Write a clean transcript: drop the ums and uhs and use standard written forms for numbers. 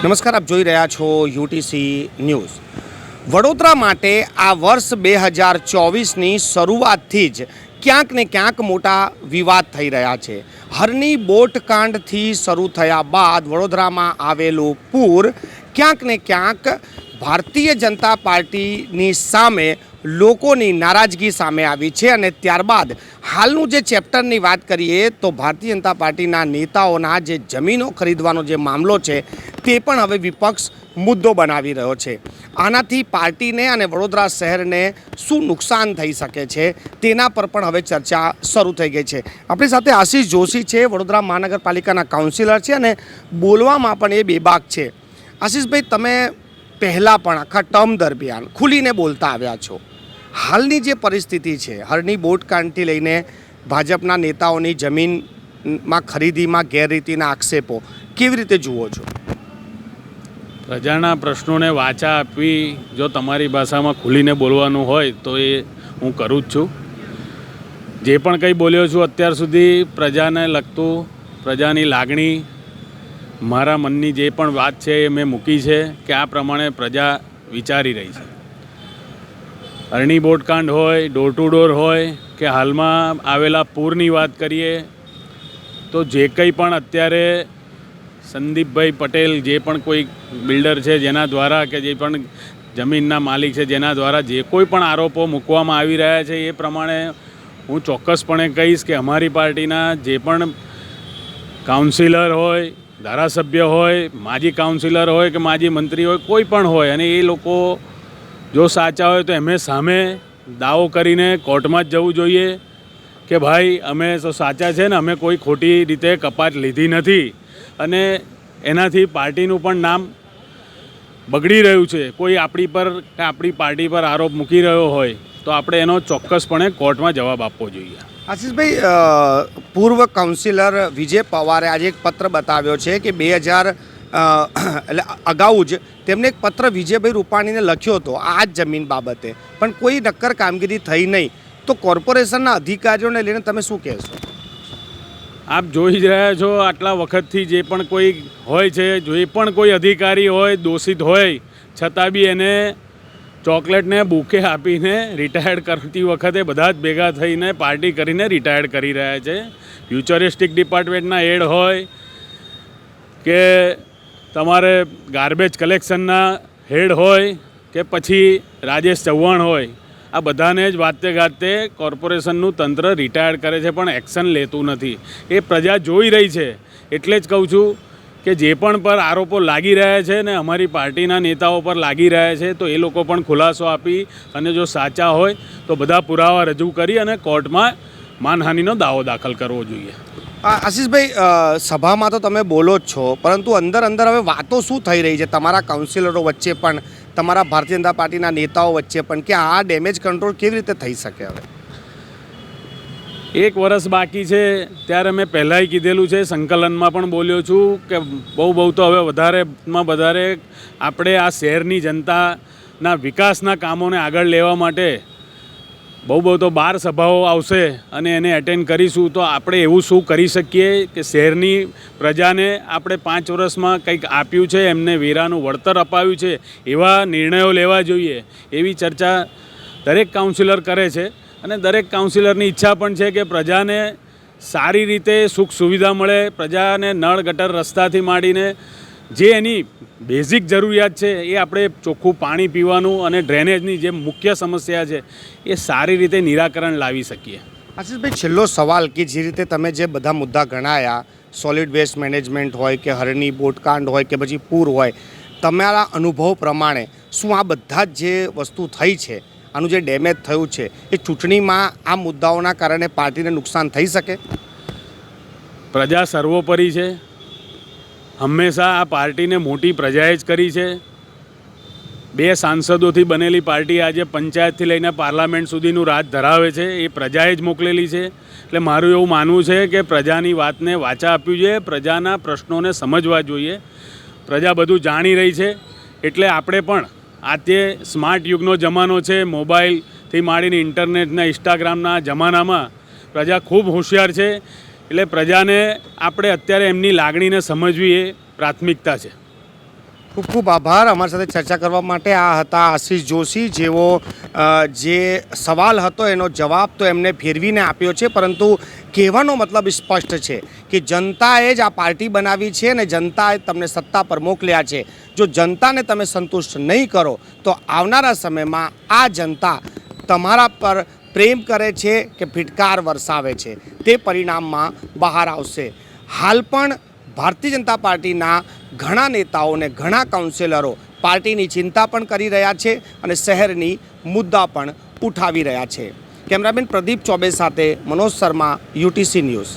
નમસ્કાર, આપ જોઈ રહ્યા છો યુટીસી ન્યૂઝ. વડોદરા માટે આ વર્ષ 2024ની શરૂઆતથી જ ક્યાંક ને ક્યાંક મોટા વિવાદ થઈ રહ્યા છે. હરની બોટકાંડથી શરૂ થયા બાદ વડોદરામાં આવેલું પૂર ક્યાંક ને ક્યાંક ભારતીય જનતા પાર્ટીની સામે લોકોની નારાજગી સામે આવી છે અને ત્યારબાદ હાલનું જે ચેપ્ટરની વાત કરીએ તો ભારતીય જનતા પાર્ટીના નેતાઓના જે જમીનો ખરીદવાનો જે મામલો છે તે પણ હવે વિપક્ષ મુદ્દો બનાવી રહ્યો છે. આનાથી પાર્ટીને અને વડોદરા શહેરને શું નુકસાન થઈ શકે છે તેના પર પણ હવે ચર્ચા શરૂ થઈ ગઈ છે. આપણી સાથે આશીષ જોશી છે, વડોદરા મહાનગરપાલિકાના કાઉન્સિલર છે અને બોલવામાં પણ એ બેબાક છે. આશીષભાઈ, તમે પહેલાં પણ આખા ટર્મ દરમિયાન ખુલીને બોલતા આવ્યા છો. હાલની જે પરિસ્થિતિ છે, હરની બોટકાંડથી લઈને ભાજપના નેતાઓની જમીનમાં ખરીદીમાં ગેરરીતિના આક્ષેપો કેવી રીતે જુઓ છો? પ્રજાના પ્રશ્નોને વાચા આપવી, જો તમારી ભાષામાં ખુલીને બોલવાનું હોય તો એ હું કરું જ છું. જે પણ કંઈ બોલ્યો છું અત્યાર સુધી પ્રજાને લગતું, પ્રજાની લાગણી, મારા મનની જે પણ વાત છે એ મેં મૂકી છે કે આ પ્રમાણે પ્રજા વિચારી રહી છે. હરણી બોટકાંડ હોય, ડોર ટુ ડોર હોય કે હાલમાં આવેલા પૂરની વાત કરીએ તો જે કંઈ પણ અત્યારે સંદીપભાઈ પટેલ જે પણ કોઈ બિલ્ડર છે જેના દ્વારા કે જે પણ જમીનના માલિક છે જેના દ્વારા જે કોઈ પણ આરોપો મૂકવામાં આવી રહ્યા છે એ પ્રમાણે હું ચોક્કસપણે કહીશ કે અમારી પાર્ટીના જે પણ કાઉન્સિલર હોય, ધારાસભ્ય હોય, માજી કાઉન્સિલર હોય કે માજી મંત્રી હોય, કોઈ પણ હોય અને એ લોકો જો સાચા હોય તો એમને સામે દાવો કરીને કોર્ટમાં જ જવું જોઈએ કે ભાઈ અમે તો સાચા છે ને અમે કોઈ ખોટી રીતે કપાત લીધી નથી અને એનાથી પાર્ટીનું પણ નામ બગડી રહ્યું છે. કોઈ આપણી પર કે આપણી પાર્ટી પર આરોપ મૂકી રહ્યો હોય તો આપણે એનો ચોક્કસપણે કોર્ટમાં જવાબ આપવો જોઈએ. આશીષભાઈ, પૂર્વ કાઉન્સિલર વિજય પવારે આજે એક પત્ર બતાવ્યો છે કે 2000 એટલે અગાઉ જ તેમણે એક પત્ર વિજયભાઈ રૂપાણીને લખ્યો હતો આ જ જમીન બાબતે, પણ કોઈ નક્કર કામગીરી થઈ નહીં. તો કોર્પોરેશનના અધિકારીઓને લઈને તમે શું કહેશો? આપ જોઈ જ રહ્યા છો આટલા વખતથી જે પણ કોઈ હોય છે, જે પણ કોઈ અધિકારી હોય દોષિત હોય છતાં બી એને ચોકલેટને બુકે આપીને રિટાયર્ડ કરતી વખતે બધા જ ભેગા થઈને પાર્ટી કરીને રિટાયર્ડ કરી રહ્યા છે. ફ્યુચરિસ્ટિક ડિપાર્ટમેન્ટના હેડ હોય કે તમારે ગાર્બેજ કલેક્શનના હેડ હોય કે પછી રાજેશ ચૌહાણ હોય, આ બધાને જ વાતે ગાતે કોર્પોરેશનનું તંત્ર રિટાયર્ડ કરે છે પણ એક્શન લેતું નથી. એ પ્રજા જોઈ રહી છે. એટલે જ કહું છું કે જે પણ પર આરોપો લાગી રહ્યા છે ને અમારી પાર્ટીના નેતાઓ પર લાગી રહ્યા છે તો એ લોકો પણ ખુલાસો આપી અને જો સાચા હોય તો બધા પુરાવા રજૂ કરી અને કોર્ટમાં માનહાનિનો દાવો દાખલ કરવો જોઈએ. આશીષભાઈ, સભામાં તો તમે બોલો જ છો, પરંતુ અંદર અંદર હવે વાતો શું થઈ રહી છે તમારા કાઉન્સિલરો વચ્ચે પણ, તમારા ભારતીય જનતા પાર્ટીના નેતાઓ વચ્ચે પણ, કે આ ડેમેજ કંટ્રોલ કેવી રીતે થઈ શકે? હવે 1 વર્ષ બાકી છે ત્યારે મેં પહેલાંય કીધેલું છે, સંકલનમાં પણ બોલ્યો છું કે બહુ તો હવે વધારેમાં વધારે આપણે આ શહેરની જનતાના વિકાસના કામોને આગળ લેવા માટે બહુ તો 12 સભાઓ આવશે અને એને એટેન્ડ કરીશું. તો આપણે એવું શું કરી શકીએ કે શહેરની પ્રજાને આપણે 5 વર્ષમાં કંઈક આપ્યું છે, એમને વેરાનું વળતર અપાવ્યું છે, એવા નિર્ણયો લેવા જોઈએ. એવી ચર્ચા દરેક કાઉન્સિલર કરે છે અને દરેક કાઉન્સિલરની ઈચ્છા પણ છે કે પ્રજાને સારી રીતે સુખ સુવિધા મળે, પ્રજાને નળ ગટર રસ્તાથી માંડીને જે એની બેઝિક જરૂરિયાત છે એ આપણે ચોખ્ખું પાણી પીવાનું અને ડ્રેનેજની જે મુખ્ય સમસ્યા છે એ સારી રીતે નિરાકરણ લાવી શકીએ. આશીષભાઈ, છેલ્લો સવાલ કે જે રીતે તમે જે બધા મુદ્દા ગણાયા, સોલિડ વેસ્ટ મેનેજમેન્ટ હોય કે હરની બોટકાંડ હોય કે પછી પૂર હોય, તમારા અનુભવ પ્રમાણે શું આ બધા જ જે વસ્તુ થઈ છે, આનું જે ડેમેજ થયું છે, એ ચૂંટણીમાં આ મુદ્દાઓના કારણે પાર્ટીને નુકસાન થઈ શકે? પ્રજા સર્વોપરી છે. હંમેશા આ પાર્ટીને મોટી પ્રજાએ જ કરી છે. 2 સાંસદોથી બનેલી પાર્ટી આજે પંચાયતથી લઈને પાર્લામેન્ટ સુધીનું રાજ ધરાવે છે. એ પ્રજાએ જ મોકલેલી છે. એટલે મારું એવું માનવું છે કે પ્રજાની વાતને વાચા આપવી જોઈએ, પ્રજાના પ્રશ્નોને સમજવા જોઈએ. પ્રજા બધું જાણી રહી છે. એટલે આપણે પણ આજે સ્માર્ટ યુગનો જમાનો છે, મોબાઈલથી માંડીને ઇન્ટરનેટના ઇન્સ્ટાગ્રામના જમાનામાં પ્રજા ખૂબ હોશિયાર છે. એટલે પ્રજાને આપણે અત્યારે એમની લાગણીને સમજવી એ પ્રાથમિકતા છે. ખૂબ ખૂબ આભાર અમારી સાથે ચર્ચા કરવા માટે. આ હતા આશીષ જોશી, જેઓ જે સવાલ હતો એનો જવાબ તો એમને ફેરવીને આપ્યો છે, પરંતુ કહેવાનો મતલબ સ્પષ્ટ છે કે જનતાએ જ આ પાર્ટી બનાવી છે અને જનતાએ તમને સત્તા પર મોકલ્યા છે. જો જનતાને તમે સંતુષ્ટ નહીં કરો તો આવનારા સમયમાં આ જનતા તમારા પર પ્રેમ કરે છે કે ફિટકાર વરસાવે છે તે પરિણામમાં બહાર આવશે. હાલ પણ ભારતીય જનતા પાર્ટીના ઘણા નેતાઓ અને ઘણા કાઉન્સિલરો પાર્ટીની ચિંતા પણ કરી રહ્યા છે અને શહેરની મુદ્દા પણ ઉઠાવી રહ્યા છે. કેમેરામેન પ્રદીપ ચોબે સાથે મનોજ શર્મા, UTC ન્યૂઝ.